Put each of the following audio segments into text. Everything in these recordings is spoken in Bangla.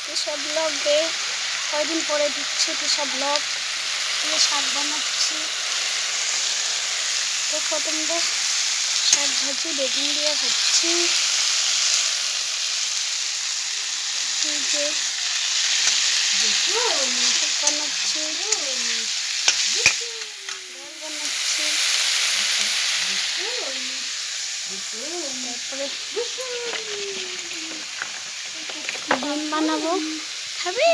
তৃষা ব্লগে কয়দিন পরে দিচ্ছি তৃষা ব্লগ দিয়ে শাক বানাচ্ছি। দেখো তোমরা, শাক ভাজি বেগুন দিয়ে ভাজছি। বানাচ্ছি ডাল বানাচ্ছি, তারপরে ডিম বানাবো। খাবে?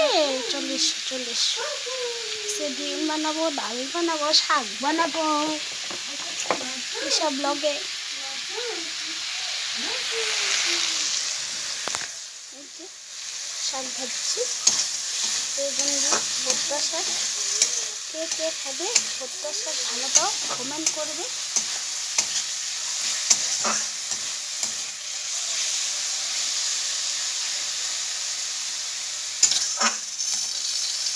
চল্লিশ সে ডিম বানাবো, ডাল বানাবো, শাক বানাবো এসব ব্লগে। শাক ভাজছি বেগুন দিয়ে, ভুট্টা শাক। কে কে খাবে ভুট্টা শাক ভালো পাও কমেন্ট করবে।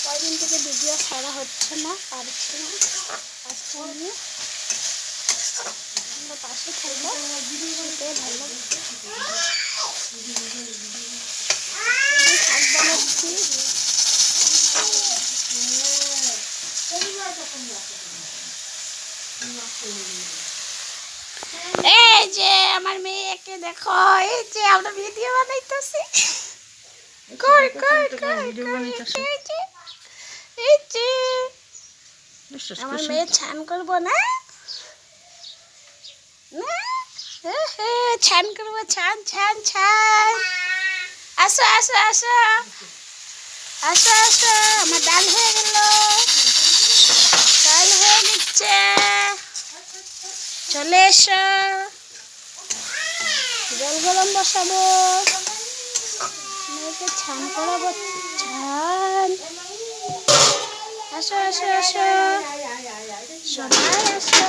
কয়দিন থেকে ভিডিও ছাড়া হচ্ছে না, পারছি না, আসছে নিয়ে আমরা পাশে থাকবো, সেটাই ভালো। শাক বানাচ্ছি। এই যে আমার মেয়েকে দেখো, এই যে আমরা ভিডিও বানাইতেছি। আমার মেয়ে ছান করবো না, ছান করবো, ছান ছান ছান। আসো আসো আসো আসো আসো, আমার ডাল হয়ে গেল, ডাল হয়ে গেছে, চলে এসো। জল গরম বসাবো, মেয়েকে ছান করাবো, ছান। আসো আসো আসো সবাই আসো।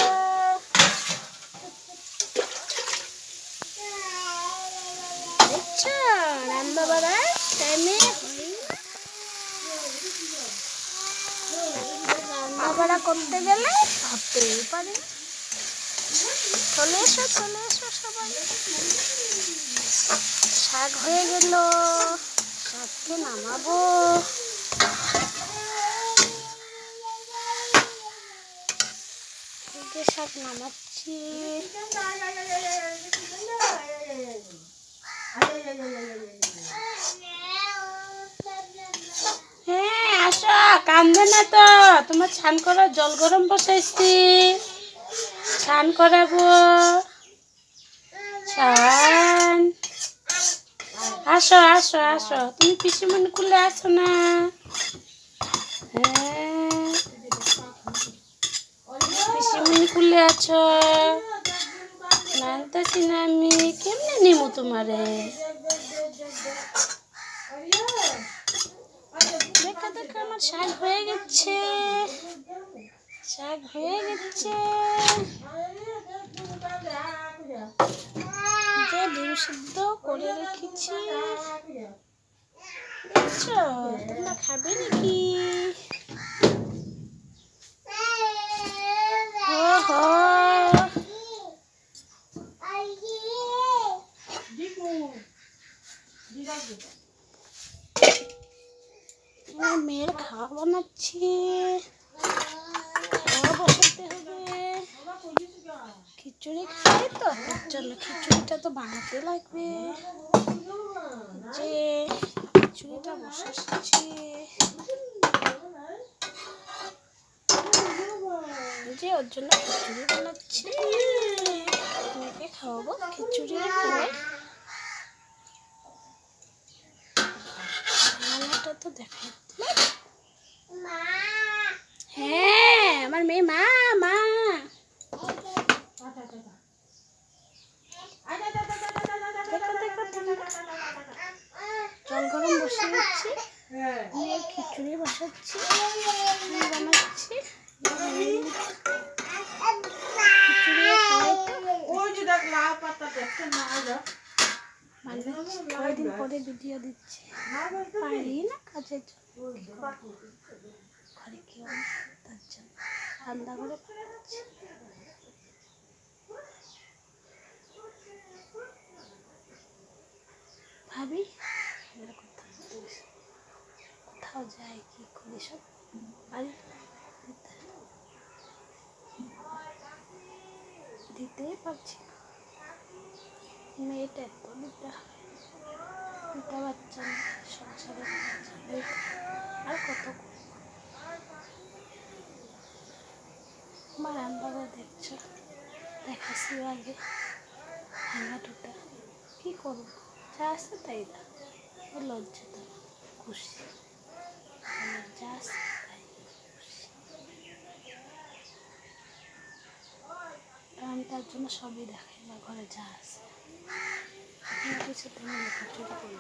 দেখছো রাম বাবার টাইমে রান্নাবাড়া করতে গেলে ভাবতেই পারে। চলে এসো সবাই। শাক হয়ে গেল, শাককে নামাবো। শাক নামাচ্ছি। হ্যাঁ আসো, কান্দে না তো, তোমার ছান করা জল গরম বসাইছি, ছান করাবো, ছান। আসো আসো আসো, তুমি পিসিমণি কুলে আসো না। হ্যাঁ পিসিমণি কুলে আছো, মানতেছি না আমি, কেমনে নিমু তোমারে? দেখো দেখো আমার শাক হয়ে গেছে, শাক হয়ে গেছে। যে ডিম সিদ্ধ করে রেখেছি, দেখছো তোমরা খাবে নাকি? মেয়ের খাওয়া বানাচ্ছি, খাওয়া বসাতে হবে। খিচুড়ি খাই তো, তার জন্য খিচুড়িটা তো বানাতে লাগবে। যে খিচুড়িটা বসাচ্ছি, যে ওর জন্য খিচুড়ি বানাচ্ছি, মেয়েকে খাওয়াবো খিচুড়ি খাওয়াই। রান্নাটা তো দেখা, হ্যাঁ আমার মেয়ে মা মা। জল গরম বসিয়ে দিচ্ছি, মেয়ের খিচুড়ি বসাচ্ছি, বানাচ্ছি। কয়দিন পরে ভিডিও দিচ্ছি, পারি না কাজের ঘরে কেউ তার জন্য রান্না করে পাঠাচ্ছি। ভাবি যায় কি করি সব আরে দিতেই পারছি না। মেয়েটা এত দুটা বাচ্চা নিয়ে সংসারে আর কত আমার রান্নাটা দেখছো দেখাচ্ছি আগে ভাঙা টুটা কী করবো যা আসছে তাই দা লজ্জা তো খুশি যা আসছে তাই খুশি আমি তার জন্য সবই দেখাই বা ঘরে যা আছে কিছু তেমন লেখাচুরি করি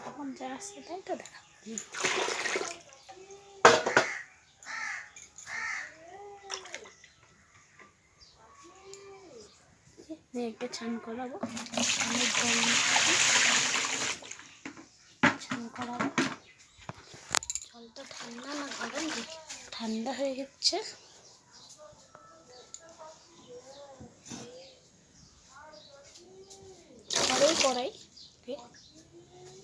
আমার যা আসছে তাই তো দেখা মেয়েকে ছান করাবো ছান করাবো জলটা ঠান্ডা না গরম দেখি ঠান্ডা হয়ে গেছে ঘরেই করাই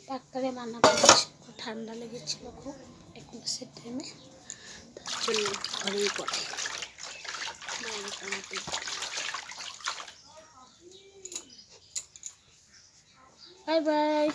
ডাক্তারে মানা করেছে ঠান্ডা লেগেছিল খুব 1 মাসের টাইমে তার জন্য ঘরেই করাই বাই বাই।